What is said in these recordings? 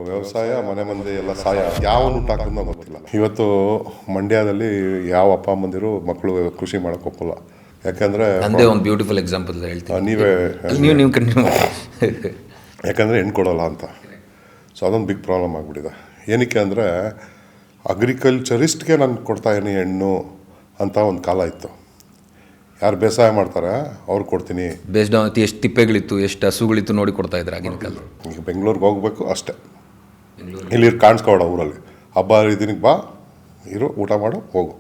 ವ್ಯವಸಾಯ ಮನೆ ಮಂದಿ ಎಲ್ಲ ಸಾಯ ಯಾವನು ಊಟ ಹಾಕೋದು ಗೊತ್ತಿಲ್ಲ. ಇವತ್ತು ಮಂಡ್ಯದಲ್ಲಿ ಯಾವ ಅಪ್ಪ ಅಮ್ಮಂದಿರು ಮಕ್ಕಳು ಕೃಷಿ ಮಾಡಕ್ಕೆ ಒಪ್ಪಲ್ಲ. ಯಾಕಂದರೆ ನಂದೇ ಒಂದು ಬ್ಯೂಟಿಫುಲ್ ಎಕ್ಸಾಂಪಲ್ ಹೇಳ್ತೀನಿ, ನೀವೇ ನೀವು ಕಂಟಿನ್ಯೂ. ಯಾಕಂದರೆ ಹೆಣ್ಣು ಕೊಡೋಲ್ಲ ಅಂತ. ಸೊ ಅದೊಂದು ಬಿಗ್ ಪ್ರಾಬ್ಲಮ್ ಆಗಿಬಿಟ್ಟಿದೆ. ಏನಕ್ಕೆ ಅಂದರೆ ಅಗ್ರಿಕಲ್ಚರಿಸ್ಟ್ಗೆ ನಾನು ಕೊಡ್ತಾಯಿದ್ದೀನಿ ಹೆಣ್ಣು ಅಂತ ಒಂದು ಕಾಲ ಇತ್ತು. ಯಾರು ಬೇಸಾಯ ಮಾಡ್ತಾರೆ ಅವ್ರು ಕೊಡ್ತೀನಿ ಬೇಸ್ಡ್ ಆನ್ ಎಷ್ಟು ತಿಪ್ಪೆಗಳಿತ್ತು, ಎಷ್ಟು ಹಸುಗಳಿತ್ತು ನೋಡಿ ಕೊಡ್ತಾ ಇದ್ರು ಆಗಿನ ಕಾಲ. ಈಗ ಬೆಂಗಳೂರಿಗೆ ಹೋಗ್ಬೇಕು ಅಷ್ಟೇ, ಇಲ್ಲಿ ಕಾಣಿಸ್ಕೊಬೇಡ ಊರಲ್ಲಿ. ಹಬ್ಬ ಹರಿದಿನಕ್ಕೆ ಬಾ, ಇರು, ಊಟ ಮಾಡು, ಹೋಗು,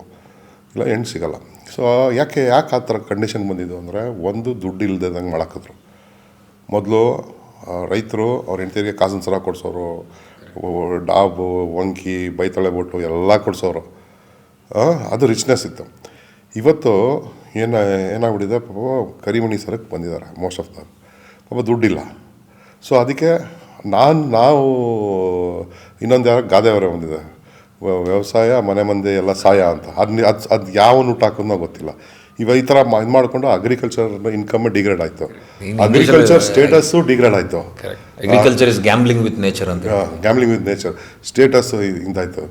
ಇಲ್ಲ ಹೆಣ್ಣು ಸಿಗಲ್ಲ. ಸೊ ಯಾಕೆ ಆ ಥರ ಕಂಡೀಷನ್ ಬಂದಿದ್ದು ಅಂದರೆ, ಒಂದು ದುಡ್ಡು ಇಲ್ಲದಂಗೆ ಮಾಡಾಕಿದ್ರು. ಮೊದಲು ರೈತರು ಅವ್ರ ಹೆಂಡತಿಗೆ ಕಾಸಿನ ಸರ ಕೊಡಿಸೋರು, ಡಾಬು, ವಂಕಿ, ಬೈತಳೆ ಬೊಟ್ಟು ಎಲ್ಲ ಕೊಡಿಸೋರು. ಅದು ರಿಚ್ನೆಸ್ ಇತ್ತು. ಇವತ್ತು ಏನಾಗ್ಬಿಟ್ಟಿದೆ, ಪಾಪ ಕರಿಮಣಿ ಸರಕ್ಕೆ ಬಂದಿದ್ದಾರೆ ಮೋಸ್ಟ್ ಆಫ್ ದ. ಪಾಪ ದುಡ್ಡಿಲ್ಲ. ಸೊ ಅದಕ್ಕೆ ನಾವು ಇನ್ನೊಂದು ಯಾರು ಗಾದೆಯವರೇ ಬಂದಿದೆ, ವ್ಯವಸಾಯ ಮನೆ ಮಂದಿ ಎಲ್ಲ ಸಾಯ ಅಂತ. ಅದು ಯಾವನು ಊಟ ಹಾಕೋದನ್ನ ಗೊತ್ತಿಲ್ಲ. ಈ ಥರ ಇದು ಮಾಡಿಕೊಂಡು ಅಗ್ರಿಕಲ್ಚರ್ ಇನ್ಕಮ್ ಡಿಗ್ರೇಡ್ ಆಯಿತು, ಅಗ್ರಿಕಲ್ಚರ್ ಸ್ಟೇಟಸ್ಸು ಡಿಗ್ರೇಡ್ ಆಯಿತು. Agriculture is gambling with nature ಅಂತ. ಗ್ಯಾಮ್ಲಿಂಗ್ ವಿತ್ ನೇಚರ್ ಸ್ಟೇಟಸ್ ಇಂದಾಯಿತು.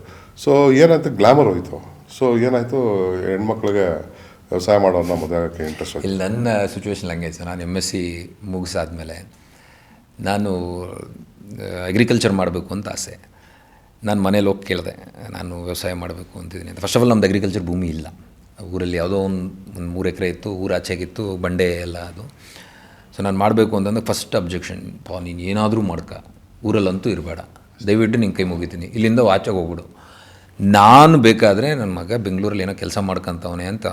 ಸೊ ಏನಾಯ್ತು, ಗ್ಲಾಮರ್ ಹೋಯಿತು. ಸೊ ಏನಾಯಿತು, ಹೆಣ್ಮಕ್ಳಿಗೆ ವ್ಯವಸಾಯ ಮಾಡೋದನ್ನ ಮದುವೆಗೆ ಇಂಟ್ರೆಸ್ಟ್ ಆಯಿತು. ಇಲ್ಲಿ ನನ್ನ ಸಿಚುವೇಶನ್ ಹಂಗೆ ಸರ್. ನಾನು MSc ಮುಗಿಸಾದ್ಮೇಲೆ ನಾನು ಅಗ್ರಿಕಲ್ಚರ್ ಮಾಡಬೇಕು ಅಂತ ಆಸೆ. ನಾನು ಮನೇಲಿ ಹೋಗಿ ಕೇಳಿದೆ, ನಾನು ವ್ಯವಸಾಯ ಮಾಡಬೇಕು ಅಂತಿದ್ದೀನಿ ಅಂತ. ಫಸ್ಟ್ ಆಫ್ ಆಲ್ ನಮ್ದು ಅಗ್ರಿಕಲ್ಚರ್ ಭೂಮಿ ಇಲ್ಲ ಊರಲ್ಲಿ. ಯಾವುದೋ ಒಂದು 3 ಎಕರೆ ಇತ್ತು, ಊರು ಆಚೆಗಿತ್ತು, ಬಂಡೆ ಎಲ್ಲ ಅದು. ಸೊ ನಾನು ಮಾಡಬೇಕು ಅಂತಂದ್ರೆ ಫಸ್ಟ್ ಅಬ್ಜೆಕ್ಷನ್, ನೀನು ಏನಾದರೂ ಮಾಡ್ಕ, ಊರಲ್ಲಂತೂ ಇರಬೇಡ, ದಯವಿಟ್ಟು ನಿನ್ನ ಕೈ ಮುಗಿತೀನಿ, ಇಲ್ಲಿಂದ ಆಚೆಗೆ ಹೋಗ್ಬಿಡು. ನಾನು ಬೇಕಾದರೆ ನನ್ನ ಮಗ ಬೆಂಗಳೂರಲ್ಲಿ ಏನೋ ಕೆಲಸ ಮಾಡ್ಕೊತವನೆ ಅಂತ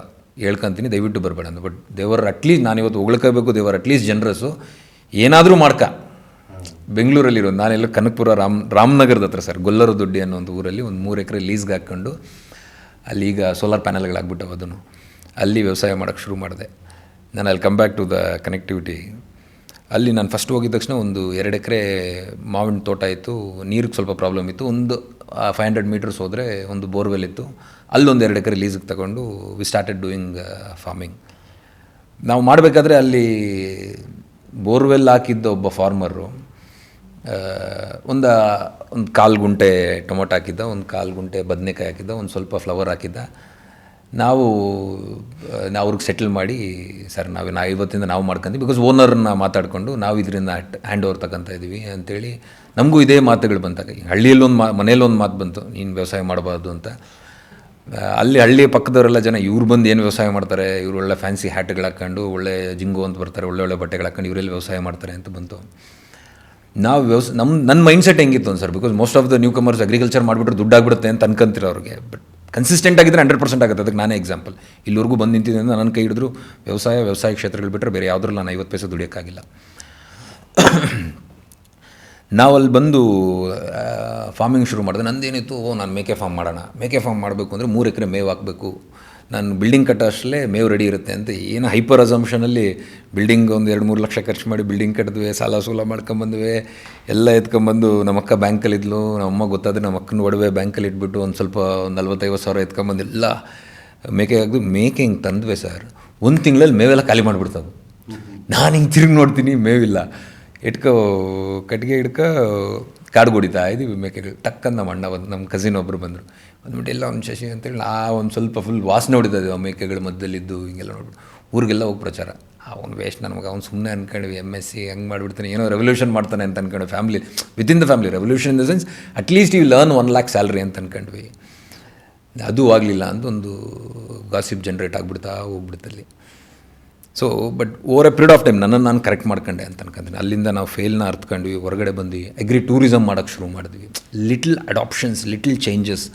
ಹೇಳ್ಕೊತೀನಿ, ದಯವಿಟ್ಟು ಬರಬೇಡ ಅಂತ. ಬಟ್ ದೇವರ್ ಅಟ್ಲೀಸ್ಟ್ ನಾನು ಇವತ್ತು ಹೊಗಳ್ಕೋಬೇಕು, ದೇವರ್ ಅಟ್ಲೀಸ್ಟ್ ಜನರಸ್ಸು ಏನಾದರೂ ಮಾಡ್ಕ. ಬೆಂಗಳೂರಲ್ಲಿರೋದು ನಾನೆಲ್ಲ ಕನಕಪುರ ರಾಮನಗರದ ಹತ್ರ ಸರ್, ಗೊಲ್ಲರ ದೊಡ್ಡಿ ಅನ್ನೋ ಒಂದು ಊರಲ್ಲಿ ಒಂದು 3 ಎಕರೆ ಲೀಸ್ಗೆ ಹಾಕ್ಕೊಂಡು, ಅಲ್ಲಿ ಈಗ ಸೋಲಾರ್ ಪ್ಯಾನಲ್ಗಳಾಗ್ಬಿಟ್ಟವು, ಅದನ್ನು ಅಲ್ಲಿ ವ್ಯವಸಾಯ ಮಾಡೋಕ್ಕೆ ಶುರು ಮಾಡಿದೆ. ನಾನು ಅಲ್ಲಿ come back to the connectivity. ಅಲ್ಲಿ ನಾನು ಫಸ್ಟ್ ಹೋಗಿದ ತಕ್ಷಣ ಒಂದು 2 ಎಕರೆ ಮಾವಿನ ತೋಟ ಇತ್ತು. ನೀರಿಗೆ ಸ್ವಲ್ಪ ಪ್ರಾಬ್ಲಮ್ ಇತ್ತು. ಒಂದು 500 ಮೀಟರ್ಸ್ ಹೋದರೆ ಒಂದು ಬೋರ್ವೆಲ್ ಇತ್ತು. ಅಲ್ಲೊಂದು 2 ಎಕರೆ ಲೀಸಿಗೆ ತಗೊಂಡು ವಿ ಸ್ಟಾರ್ಟೆಡ್ ಡೂಯಿಂಗ್ ಫಾರ್ಮಿಂಗ್. ನಾವು ಮಾಡಬೇಕಾದ್ರೆ ಅಲ್ಲಿ ಬೋರ್ವೆಲ್ ಹಾಕಿದ್ದ ಒಬ್ಬ ಫಾರ್ಮರು ಒಂದು 1/4 ಗುಂಟೆ ಟೊಮೊಟೊ ಹಾಕಿದ್ದ, 1/4 ಗುಂಟೆ ಬದನೆಕಾಯಿ ಹಾಕಿದ್ದ, ಒಂದು ಸ್ವಲ್ಪ ಫ್ಲವರ್ ಹಾಕಿದ್ದ. ನಾವು ಅವ್ರಿಗೆ ಸೆಟಲ್ ಮಾಡಿ, ಸರ್ ಇವತ್ತಿಂದ ನಾವು ಮಾಡ್ಕೊಂತೀವಿ, ಬಿಕಾಸ್ ಓನರ್ನ ಮಾತಾಡಿಕೊಂಡು ನಾವು ಇದರಿಂದ ಹ್ಯಾಂಡ್ ಓವರ್ ತಗೊತಾ ಇದ್ದೀವಿ ಅಂತೇಳಿ. ನಮಗೂ ಇದೇ ಮಾತುಗಳು ಬಂತಾಗ. ಹಳ್ಳಿಯಲ್ಲೊಂದು ಮನೇಲೊಂದು ಮಾತು ಬಂತು, ನೀನು ವ್ಯವಸಾಯ ಮಾಡಬಾರ್ದು ಅಂತ. ಹಳ್ಳಿಯ ಪಕ್ಕದವರೆಲ್ಲ ಜನ, ಇವ್ರು ಬಂದು ಏನು ವ್ಯವಸಾಯ ಮಾಡ್ತಾರೆ, ಇವರು ಒಳ್ಳೆ ಫ್ಯಾನ್ಸಿ ಹ್ಯಾಟ್ಗಳು ಹಾಕ್ಕೊಂಡು, ಒಳ್ಳೆ ಜಿಂಗು ಅಂತ ಬರ್ತಾರೆ, ಒಳ್ಳೆ ಬಟ್ಟೆಗಳು ಹಾಕೊಂಡು ಇವರೆಲ್ಲ ವ್ಯವಸಾಯ ಮಾಡ್ತಾರೆ ಅಂತ ಬಂತು. ನಾವು ನನ್ನ ಮೈಂಡ್ಸೆಟ್ ಹೆಂಗಿತ್ತು ಅಂತ sir, because most of the new comers agriculture ಮಾಡಿಬಿಟ್ರೆ ದುಡ್ಡಾಗ್ಬಿಡುತ್ತೆ ಅಂತ ಅನ್ಕೊಂತೀರ ಅವ್ರಿಗೆ. ಬಟ್ ಕನ್ಸಿಸ್ಟೆಂಟ್ ಆಗಿದ್ದರೆ 100% ಆಗುತ್ತೆ. ಅದಕ್ಕೆ ನಾನೇ ಎಕ್ಸಾಂಪಲ್. ಇಲ್ಲಿವರೆಗೂ ಬಂದು ನಿಂತಿದ್ದೆ ಅಂದರೆ ನನ್ನ ಕೈ ಹಿಡಿದ್ರು ವ್ಯವಸಾಯ ಕ್ಷೇತ್ರಗಳು ಬಿಟ್ಟರೆ ಬೇರೆ ಯಾವುದ್ರಲ್ಲಿ ನಾನು 50 ಪೈಸೆ ದುಡಿಯೋಕ್ಕಾಗಿಲ್ಲ. ನಾವಲ್ಲಿ ಬಂದು ಫಾರ್ಮಿಂಗ್ ಶುರು ಮಾಡಿದೆ. ನಂದೇನಿತ್ತು, ನಾನು ಮೇಕೆ ಫಾರ್ಮ್ ಮಾಡೋಣ. ಮೇಕೆ ಫಾರ್ಮ್ ಮಾಡಬೇಕು ಅಂದರೆ 3 ಎಕರೆ ಮೇವು ಹಾಕಬೇಕು, ನಾನು ಬಿಲ್ಡಿಂಗ್ ಕಟ್ಟೋ ಅಷ್ಟೇ ಮೇವು ರೆಡಿ ಇರುತ್ತೆ ಅಂತ. ಏನು ಹೈಪರ್ ಅಸಂಪ್ಷನಲ್ಲಿ ಬಿಲ್ಡಿಂಗ್ ಒಂದು 2-3 ಲಕ್ಷ ಖರ್ಚು ಮಾಡಿ ಬಿಲ್ಡಿಂಗ್ ಕಟ್ಟಿದ್ವಿ, ಸಾಲ ಮಾಡ್ಕೊಂಬಂದ್ವಿ, ಎಲ್ಲ ಎತ್ಕೊಂಬಂದು. ನಮ್ಮಕ್ಕ ಬ್ಯಾಂಕಲ್ಲಿದ್ಲು, ನಮ್ಮಮ್ಮ ಗೊತ್ತಾದರೆ ನಮ್ಮ ಅಕ್ಕನ ಒಡವೆ ಬ್ಯಾಂಕಲ್ಲಿ ಇಟ್ಬಿಟ್ಟು ಒಂದು ಸ್ವಲ್ಪ 40-50 ಸಾವಿರ ಎತ್ಕೊಂಬಂದು ಎಲ್ಲ ಮೇಕೆ ಹಾಕಿದ್ವಿ. ಮೇಕೆ ಹಿಂಗೆ ತಂದ್ವಿ ಸರ್, 1 ತಿಂಗಳಲ್ಲಿ ಮೇವೆಲ್ಲ ಖಾಲಿ ಮಾಡಿಬಿಡ್ತಾವೆ. ನಾನು ಹಿಂಗೆ ತಿರುಗಿ ನೋಡ್ತೀನಿ, ಮೇವಿಲ್ಲ. ಕಟ್ಟಿಗೆ ಕಾಡು ಹೊಡಿತಾ ಇದ್ದೀವಿ ಮೇಕೆಗಳು. ಟಕ್ಕಂದು ನಮ್ಮ ಅಣ್ಣ ನಮ್ಮ ಕಸಿನ್ ಒಬ್ಬರು ಬಂದರು. ಬಂದ್ಬಿಟ್ಟು ಎಲ್ಲ ಒಂದು ಶಶಿ ಅಂತೇಳಿ ಒಂದು ಸ್ವಲ್ಪ ಫುಲ್ ವಾಸನೆ ಹೊಡಿತಾ ಇದ್ದೀವಿ ಆ ಮೇಕೆಗಳ ಮಧ್ಯದಲ್ಲಿದ್ದು. ಹಿಂಗೆಲ್ಲ ನೋಡ್ಬಿಟ್ಟು ಊರಿಗೆಲ್ಲ ಹೋಗಿ ಪ್ರಚಾರ. ಅವ್ನು ವೇಸ್ಟ್ ನಮಗೆ, ಅವ್ನು ಸುಮ್ಮನೆ ಅಂದ್ಕೊಂಡ್ವಿ, MSc ಹಂಗೆ ಮಾಡಿಬಿಡ್ತಾನೆ, ಏನೋ ರೆವಲ್ಯೂಷನ್ ಮಾಡ್ತಾನೆ ಅಂತ ಅಂದ್ಕೊಂಡು. Family within the family revolution in the sense at least you learn 1 lakh salary ಅಂತ ಅಂದ್ಕೊಂಡ್ವಿ. ಅದು ಆಗಲಿಲ್ಲ ಅಂತ ಒಂದು ಗಾಸಿಪ್ ಜನ್ರೇಟ್ ಆಗಿಬಿಡ್ತಾ ಹೋಗ್ಬಿಡ್ತಲ್ಲಿ. So but over a period of time ನಾನು ಕರೆಕ್ಟ್ ಮಾಡ್ಕೊಂಡೆ ಅಂತ ಅನ್ಕೊಂತೀನಿ. ಅಲ್ಲಿಂದ ನಾವು ಫೇಲ್ನ ಅರ್ತ್ಕೊಂಡ್ವಿ, ಹೊರಗಡೆ ಬಂದ್ವಿ, ಟೂರಿಸಮ್ ಮಾಡೋಕ್ಕೆ ಶುರು ಮಾಡಿದ್ವಿ. Little adaptions, little changes.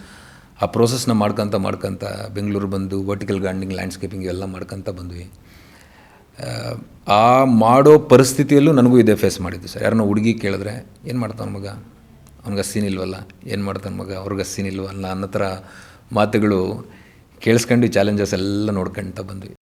ಆ ಪ್ರೋಸೆಸ್ನ ಮಾಡ್ಕೊತ ಬೆಂಗಳೂರು ಬಂದು ವರ್ಟಿಕಲ್ ಗಾರ್ಡನಿಂಗ್, ಲ್ಯಾಂಡ್ಸ್ಕೇಪಿಂಗ್ ಇವೆಲ್ಲ ಮಾಡ್ಕೊತ ಬಂದ್ವಿ. ಆ ಮಾಡೋ ಪರಿಸ್ಥಿತಿಯಲ್ಲೂ ನನಗೂ ಇದೇ ಫೇಸ್ ಮಾಡಿದ್ದು ಸರ್. ಯಾರನ್ನ ಹುಡುಗಿ ಕೇಳಿದ್ರೆ, ಏನು ಮಾಡ್ತಾನೆ ಮಗ, ಅವ್ನಿಗೆ ಹಸ್ಸಿನಿಲ್ವಲ್ಲ, ಏನು ಮಾಡ್ತಾನೆ ಮಗ, ಅವ್ರಿಗೆ ಹಸ್ಸಿನಿಲ್ವಲ್ಲ ಅನ್ನೋ ಥರ ಮಾತುಗಳು ಕೇಳಿಸ್ಕೊಂಡು ಚಾಲೆಂಜಸ್ ಎಲ್ಲ ನೋಡ್ಕೊಳ್ತಾ ಬಂದ್ವಿ.